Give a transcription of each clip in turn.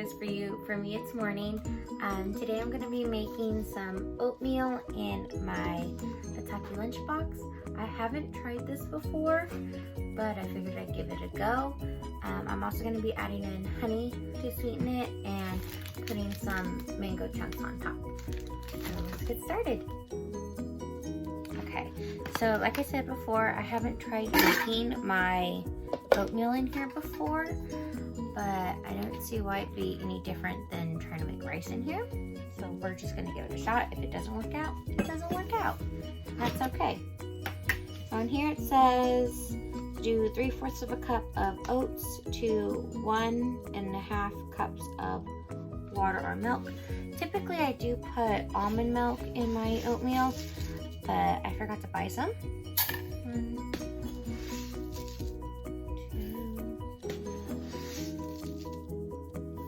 is for me it's morning. Today I'm going to be making some oatmeal in my Itaki Lunchbox. I haven't tried this before, but I figured I'd give it a go. I'm also going to be adding in honey to sweeten it and putting some mango chunks on top. So let's get started. Okay, so like I said before, I haven't tried making my oatmeal in here before, but I don't see why it'd be any different than trying to make rice in here. So we're just gonna give it a shot. If it doesn't work out, it doesn't work out. That's okay. On here it says do 3/4 of a cup of oats to 1.5 cups of water or milk. Typically I do put almond milk in my oatmeal, but I forgot to buy some. 1, 2,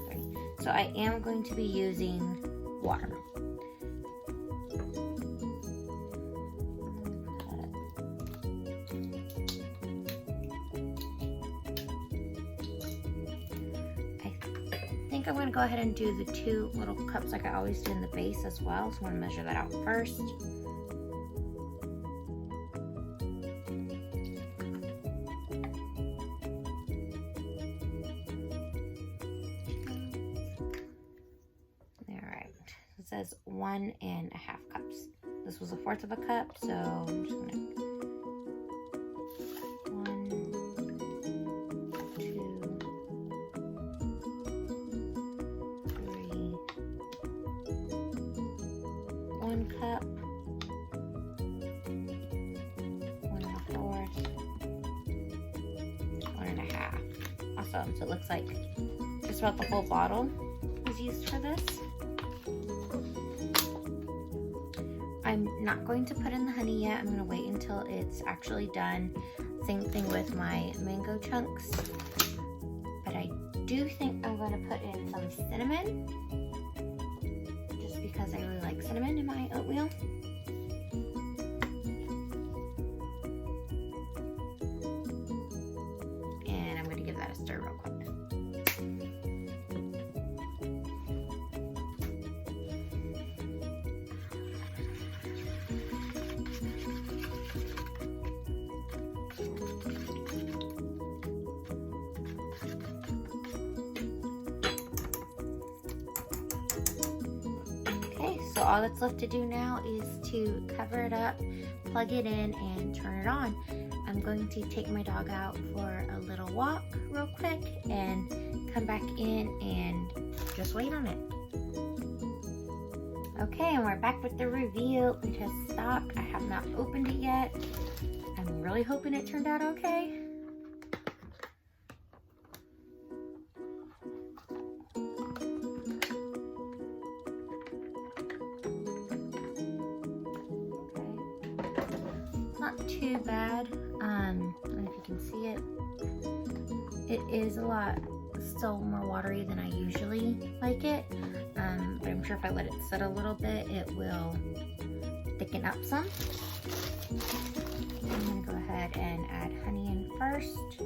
3. So I am going to be using water. I think I'm going to go ahead and do the 2 little cups like I always do in the base as well. So I'm going to measure that out first. It says 1.5 cups. This was 1/4 of a cup, so I'm just gonna 1, 2, 3, 1 cup, 1.25, 1.5. Awesome. So it looks like just about the whole bottle was used for this. I'm not going to put in the honey yet. I'm going to wait until it's actually done. Same thing with my mango chunks. But I do think I'm going to put in some cinnamon, just because I really like cinnamon in my oatmeal. And I'm going to give that a stir real quick. So all that's left to do now is to cover it up, plug it in, and turn it on. I'm going to take my dog out for a little walk real quick and come back in and just wait on it. Okay, and we're back with the reveal. It has stopped. I have not opened it yet. I'm really hoping it turned out okay. Not too bad. I don't know if you can see it. It is a lot still more watery than I usually like it, but I'm sure if I let it sit a little bit, it will thicken up some. I'm gonna go ahead and add honey in first.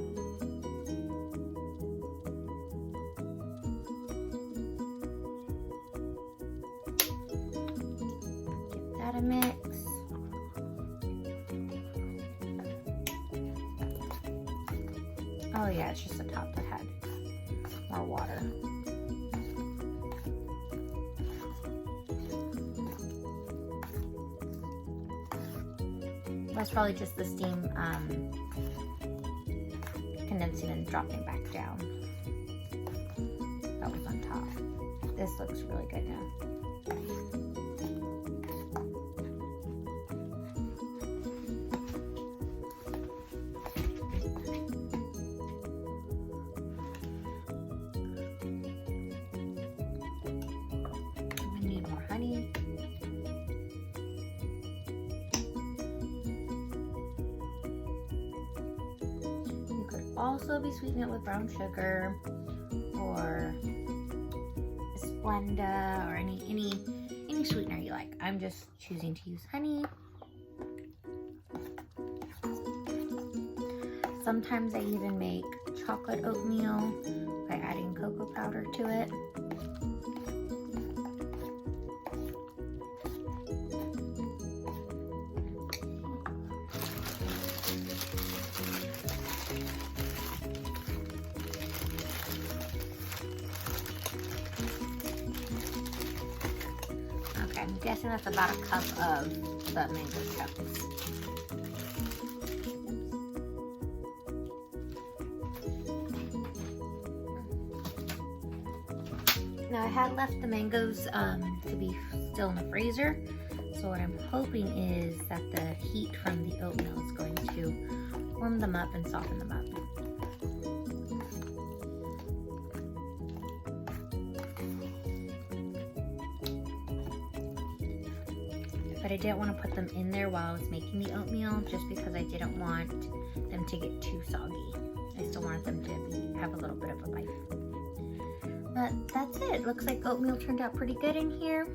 Give that a mix. Oh yeah, it's just the top that had more water. That's probably just the steam condensing and dropping back down. That was on top. This looks really good now. Also be sweetening it with brown sugar or Splenda or any sweetener you like. I'm just choosing to use honey. Sometimes I even make chocolate oatmeal by adding cocoa powder to it. guessing that's about a cup of the mango chunks. Now I had left the mangoes to be still in the freezer, so what I'm hoping is that the heat from the oatmeal is going to warm them up and soften them up. But I didn't want to put them in there while I was making the oatmeal just because I didn't want them to get too soggy. I still wanted them to have a little bit of a bite. But that's it. Looks like oatmeal turned out pretty good in here.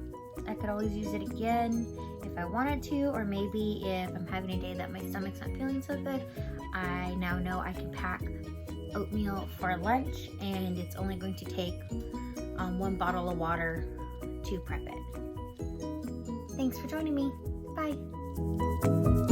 I could always use it again if I wanted to, or maybe if I'm having a day that my stomach's not feeling so good, I now know I can pack oatmeal for lunch, and it's only going to take 1 bottle of water to prep it. Thanks for joining me. Bye.